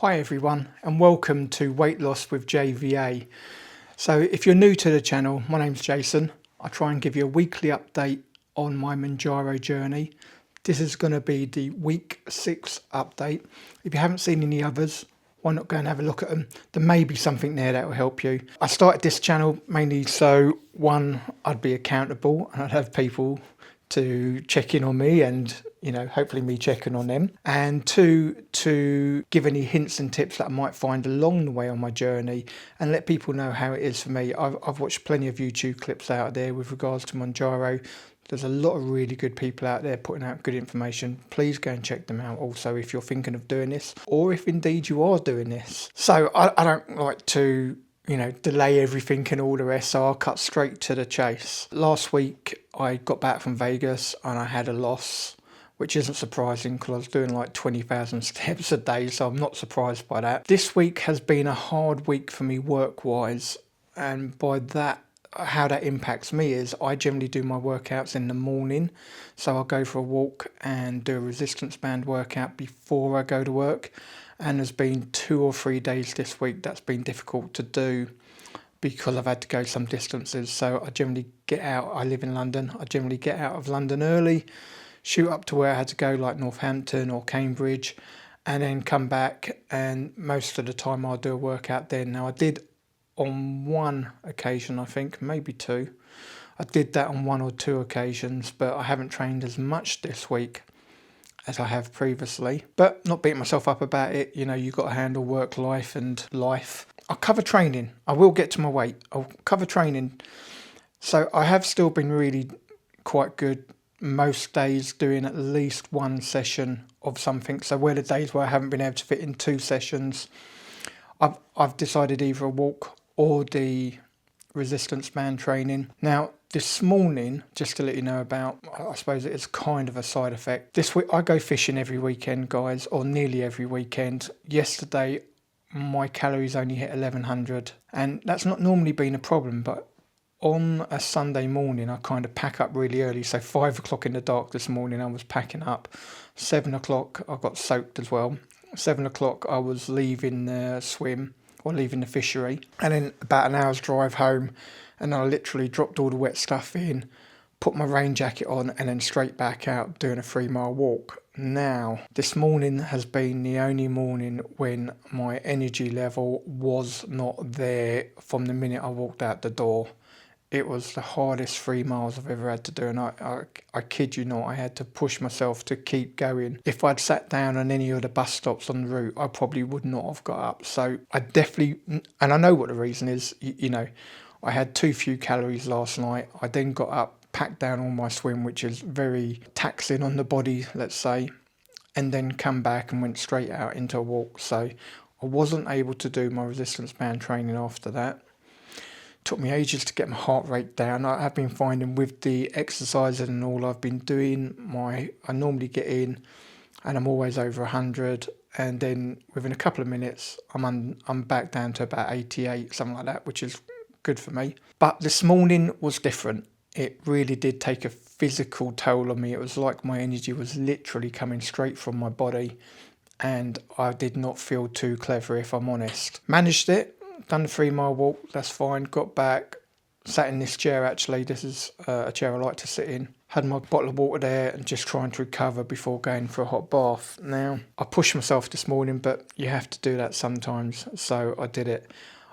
Hi everyone and welcome to Weight Loss with JVA. So if you're new to the channel, my name's Jason. I try and give you a weekly update on my Mounjaro journey. This is going to be the week 6 update. If you haven't seen any others, why not go and have a look at them? There may be something there that will help you. I started this channel mainly so one, I'd be accountable and I'd have people to check in on me and hopefully me checking on them, and two, to give any hints and tips that I might find along the way on my journey and let people know how it is for me. I've watched plenty of YouTube clips out there with regards to Mounjaro. There's a lot of really good people out there putting out good information. Please go and check them out also if you're thinking of doing this or if indeed you are doing this. So I don't like to delay everything and all the rest, so I'll cut straight to the chase. Last week I got back from Vegas and I had a loss, which isn't surprising because I was doing like 20,000 steps a day, so I'm not surprised by that. This week has been a hard week for me work-wise, and by that, how that impacts me is I generally do my workouts in the morning, so I'll go for a walk and do a resistance band workout before I go to work. And there's been 2 or 3 days this week that's been difficult to do because I've had to go some distances. So I generally get out, I live in London, I generally get out of London early, shoot up to where I had to go, like Northampton or Cambridge, and then come back, and most of the time I'll do a workout then. Now I did on one occasion, I think, maybe 2. I did that on 1 or 2 occasions, but I haven't trained as much this week as I have previously, but not beating myself up about it. You've got to handle work life and life. I'll cover training. I will get to my weight. I'll cover training. So I have still been really quite good most days doing at least 1 session of something. So where the days where I haven't been able to fit in 2 sessions, I've decided either a walk or the resistance band training. Now, this morning, just to let you know about, I suppose it is kind of a side effect. This week, I go fishing every weekend, guys, or nearly every weekend. Yesterday, my calories only hit 1100, and that's not normally been a problem, but on a Sunday morning, I kind of pack up really early. So 5 o'clock in the dark this morning, I was packing up. 7 o'clock, I got soaked as well. 7 o'clock, I was leaving the swim or leaving the fishery. And then about an hour's drive home, and I literally dropped all the wet stuff in, put my rain jacket on, and then straight back out doing a 3-mile walk. Now, this morning has been the only morning when my energy level was not there from the minute I walked out the door. It was the hardest 3 miles I've ever had to do, and I kid you not, I had to push myself to keep going. If I'd sat down on any of the bus stops on the route, I probably would not have got up. So I definitely, and I know what the reason is, I had too few calories last night. I then got up, packed down all my swim, which is very taxing on the body, let's say, and then come back and went straight out into a walk. So I wasn't able to do my resistance band training after that. Took me ages to get my heart rate down. I have been finding with the exercises and all I've been doing, I normally get in and I'm always over 100, and then within a couple of minutes I'm back down to about 88, something like that, which is good for me. But this morning was different. It really did take a physical toll on me. It was like my energy was literally coming straight from my body, and I did not feel too clever, if I'm honest. Managed it. Done the 3-mile walk, that's fine. Got back, sat in this chair actually. This is a chair I like to sit in. Had my bottle of water there and just trying to recover before going for a hot bath. Now, I pushed myself this morning, but you have to do that sometimes, so I did it.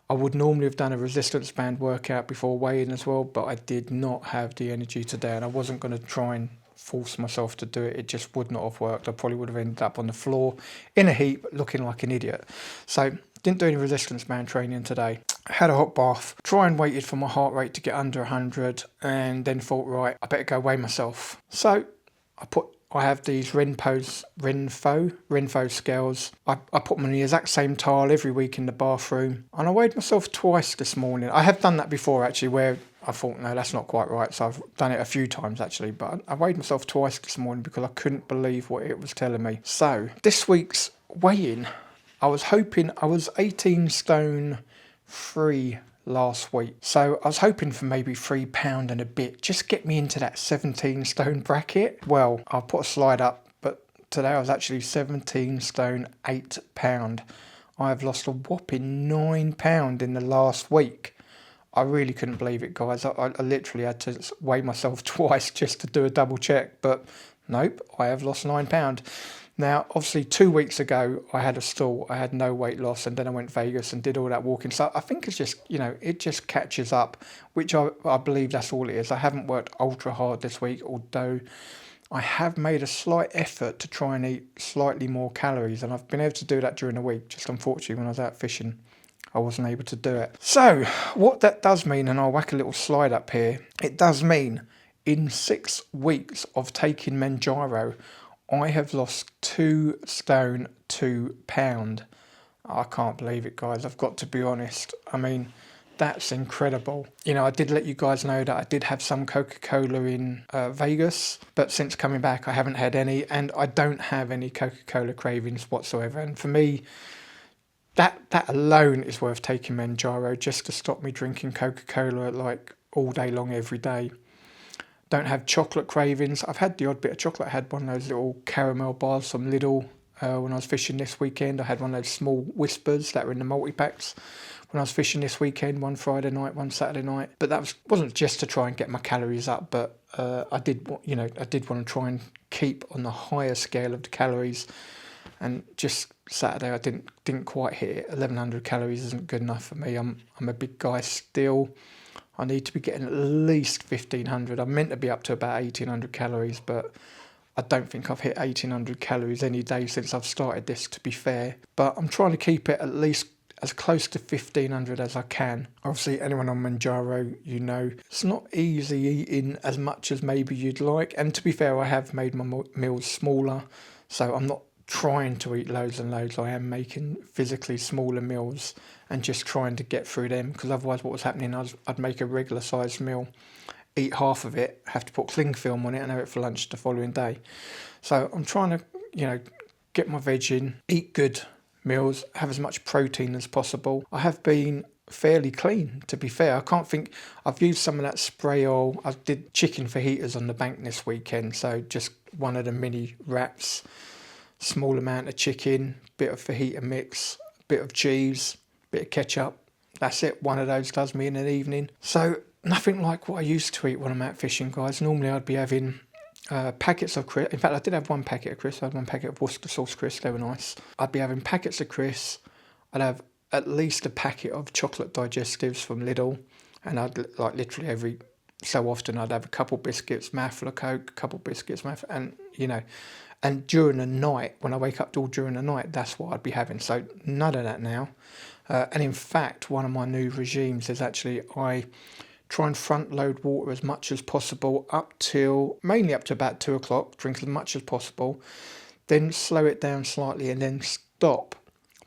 I would normally have done a resistance band workout before weighing as well, but I did not have the energy today, and I wasn't going to try and force myself to do it. It just would not have worked. I probably would have ended up on the floor in a heap looking like an idiot. So didn't do any resistance band training today. Had a hot bath, try and waited for my heart rate to get under 100, and then thought, right, I better go weigh myself. So I have these Renfo scales. I put them on the exact same tile every week in the bathroom, and I weighed myself twice this morning. I have done that before actually, where I thought, no, that's not quite right. So I've done it a few times actually, but I weighed myself twice this morning because I couldn't believe what it was telling me. So this week's weigh-in, I was hoping, I was 18 stone 3 last week. So I was hoping for maybe £3 and a bit, just get me into that 17 stone bracket. Well, I'll put a slide up, but today I was actually 17 stone £8. I have lost a whopping £9 in the last week. I really couldn't believe it, guys. I literally had to weigh myself twice just to do a double check, but nope, I have lost £9. Now, obviously, 2 weeks ago, I had a stall. I had no weight loss, and then I went Vegas and did all that walking. So I think it's just, it just catches up, which I believe that's all it is. I haven't worked ultra hard this week, although I have made a slight effort to try and eat slightly more calories, and I've been able to do that during the week. Just unfortunately, when I was out fishing, I wasn't able to do it. So what that does mean, and I'll whack a little slide up here, it does mean in 6 weeks of taking Mounjaro, I have lost 2 stone, 2 pound. I can't believe it, guys. I've got to be honest. I mean, that's incredible. I did let you guys know that I did have some Coca-Cola in Vegas, but since coming back, I haven't had any, and I don't have any Coca-Cola cravings whatsoever. And for me, that alone is worth taking Mounjaro just to stop me drinking Coca-Cola like all day long, every day. Don't have chocolate cravings. I've had the odd bit of chocolate. I had one of those little caramel bars from Lidl when I was fishing this weekend. I had one of those small Whispers that were in the multi-packs when I was fishing this weekend, one Friday night, one Saturday night. But that wasn't just to try and get my calories up, but I did want to try and keep on the higher scale of the calories. And just Saturday, I didn't quite hit it. 1,100 calories isn't good enough for me. I'm a big guy still. I need to be getting at least 1,500. I'm meant to be up to about 1,800 calories, but I don't think I've hit 1,800 calories any day since I've started this, to be fair. But I'm trying to keep it at least as close to 1,500 as I can. Obviously, anyone on Mounjaro, it's not easy eating as much as maybe you'd like. And to be fair, I have made my meals smaller, so I'm not trying to eat loads and loads. I am making physically smaller meals and just trying to get through them, because otherwise what was happening, I'd make a regular sized meal, eat half of it, have to put cling film on it and have it for lunch the following day. So I'm trying to, get my veg in, eat good meals, have as much protein as possible. I have been fairly clean, to be fair. I can't think, I've used some of that spray oil. I did chicken fajitas on the bank this weekend, so just one of the mini wraps, small amount of chicken, bit of fajita mix, bit of cheese, bit of ketchup. That's it. One of those does me in an evening. So nothing like what I used to eat when I'm out fishing, guys. Normally I'd be having packets of crisps. In fact, I did have one packet of crisps. I had one packet of Worcester sauce crisps. They were nice. I'd be having packets of crisps. I'd have at least a packet of chocolate digestives from Lidl, and I'd literally every so often I'd have a couple biscuits, mouthful of Coke, a couple biscuits, mouthful, and during the night, when I wake up during the night, that's what I'd be having. So none of that now. And in fact, one of my new regimes is actually I try and front load water as much as possible mainly up to about 2 o'clock, drink as much as possible, then slow it down slightly and then stop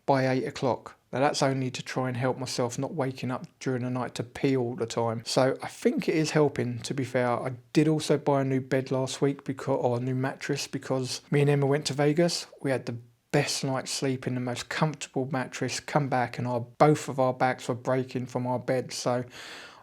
by 8 o'clock. Now that's only to try and help myself not waking up during the night to pee all the time. So I think it is helping, to be fair. I did also buy a new bed last week or a new mattress, because me and Emma went to Vegas. We had the best night's sleep in the most comfortable mattress, come back and both of our backs were breaking from our bed. So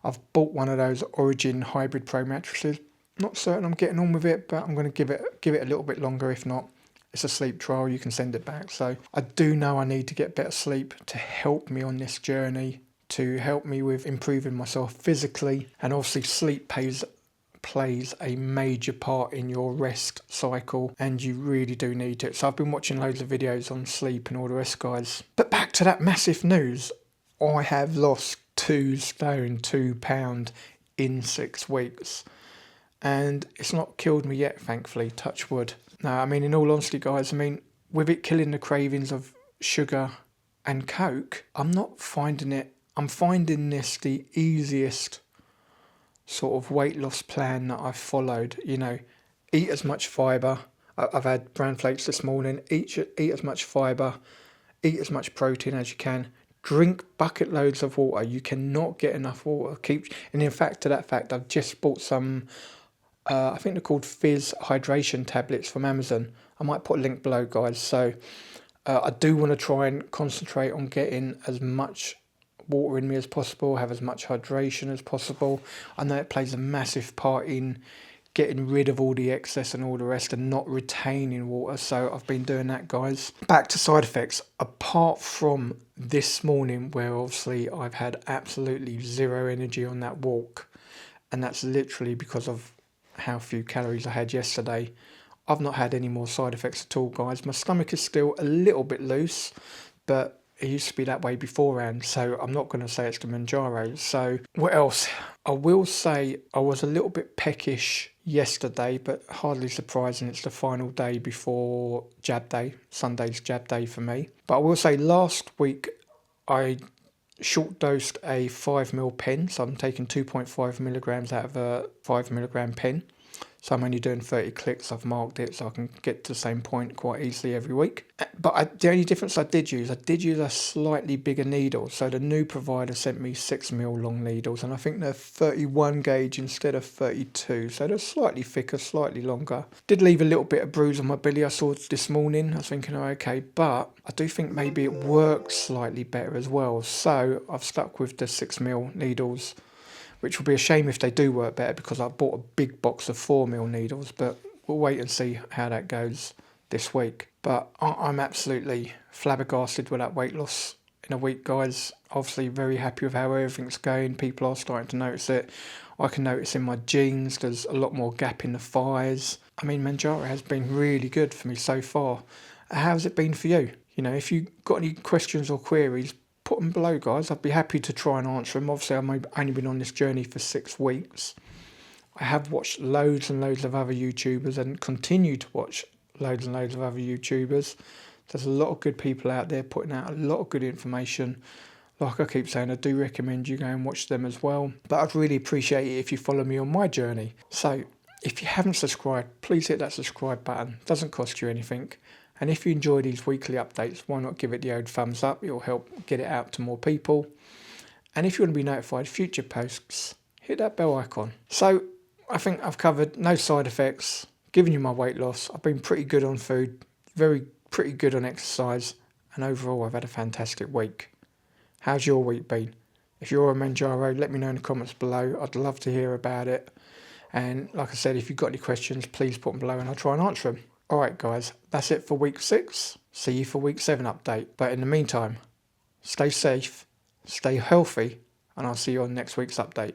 I've bought one of those Origin Hybrid Pro mattresses. Not certain I'm getting on with it, but I'm going to give it a little bit longer. If not, it's a sleep trial, you can send it back. So I do know I need to get better sleep to help me on this journey, to help me with improving myself physically. And obviously sleep plays a major part in your rest cycle, and you really do need it. So I've been watching loads of videos on sleep and all the rest, guys. But back to that massive news. I have lost 2 stone, 2 pound in 6 weeks. And it's not killed me yet, thankfully, touch wood. No, I mean, in all honesty, guys, with it killing the cravings of sugar and Coke, I'm not finding it. I'm finding this the easiest sort of weight loss plan that I've followed. Eat as much fibre. I've had bran flakes this morning. Eat as much fibre. Eat as much protein as you can. Drink bucket loads of water. You cannot get enough water. And in fact, to that fact, I've just bought some, I think they're called Fizz hydration tablets from Amazon. I might put a link below, guys. So I do want to try and concentrate on getting as much water in me as possible, have as much hydration as possible. I know it plays a massive part in getting rid of all the excess and all the rest and not retaining water. So I've been doing that, guys. Back to side effects. Apart from this morning, where obviously I've had absolutely zero energy on that walk, and that's literally because of how few calories I had yesterday, I've not had any more side effects at all, guys. My stomach is still a little bit loose, but it used to be that way beforehand, so I'm not going to say it's the Mounjaro. So what else? I will say I was a little bit peckish yesterday, but hardly surprising. It's the final day before jab day. Sunday's jab day for me. But I will say last week I short dosed a 5ml pen, so I'm taking 2.5 milligrams out of a 5mg pen. So I'm only doing 30 clicks. I've marked it so I can get to the same point quite easily every week. But the only difference I did use a slightly bigger needle. So the new provider sent me 6ml long needles, and I think they're 31 gauge instead of 32. So they're slightly thicker, slightly longer. Did leave a little bit of bruise on my belly I saw this morning. I was thinking, oh, okay, but I do think maybe it works slightly better as well. So I've stuck with the 6ml needles, which will be a shame if they do work better, because I bought a big box of 4ml needles, but we'll wait and see how that goes this week. But I'm absolutely flabbergasted with that weight loss in a week, guys. Obviously very happy with how everything's going. People are starting to notice it. I can notice in my jeans there's a lot more gap in the thighs. I mean, Mounjaro has been really good for me so far. How's it been for you? You know, if you've got any questions or queries, put them below, guys. I'd be happy to try and answer them. Obviously, I've only been on this journey for 6 weeks. I have watched loads and loads of other YouTubers and continue to watch loads and loads of other YouTubers. There's a lot of good people out there putting out a lot of good information. Like I keep saying, I do recommend you go and watch them as well. But I'd really appreciate it if you follow me on my journey. So if you haven't subscribed, please hit that subscribe button. It doesn't cost you anything. And if you enjoy these weekly updates, why not give it the old thumbs up? It'll help get it out to more people. And if you want to be notified of future posts, hit that bell icon. So I think I've covered no side effects, given you my weight loss. I've been pretty good on food, pretty good on exercise, and overall I've had a fantastic week. How's your week been? If you're a Mounjaro, let me know in the comments below. I'd love to hear about it. And like I said, if you've got any questions, please put them below and I'll try and answer them. Alright guys, that's it for week 6. See you for week 7 update. But in the meantime, stay safe, stay healthy, and I'll see you on next week's update.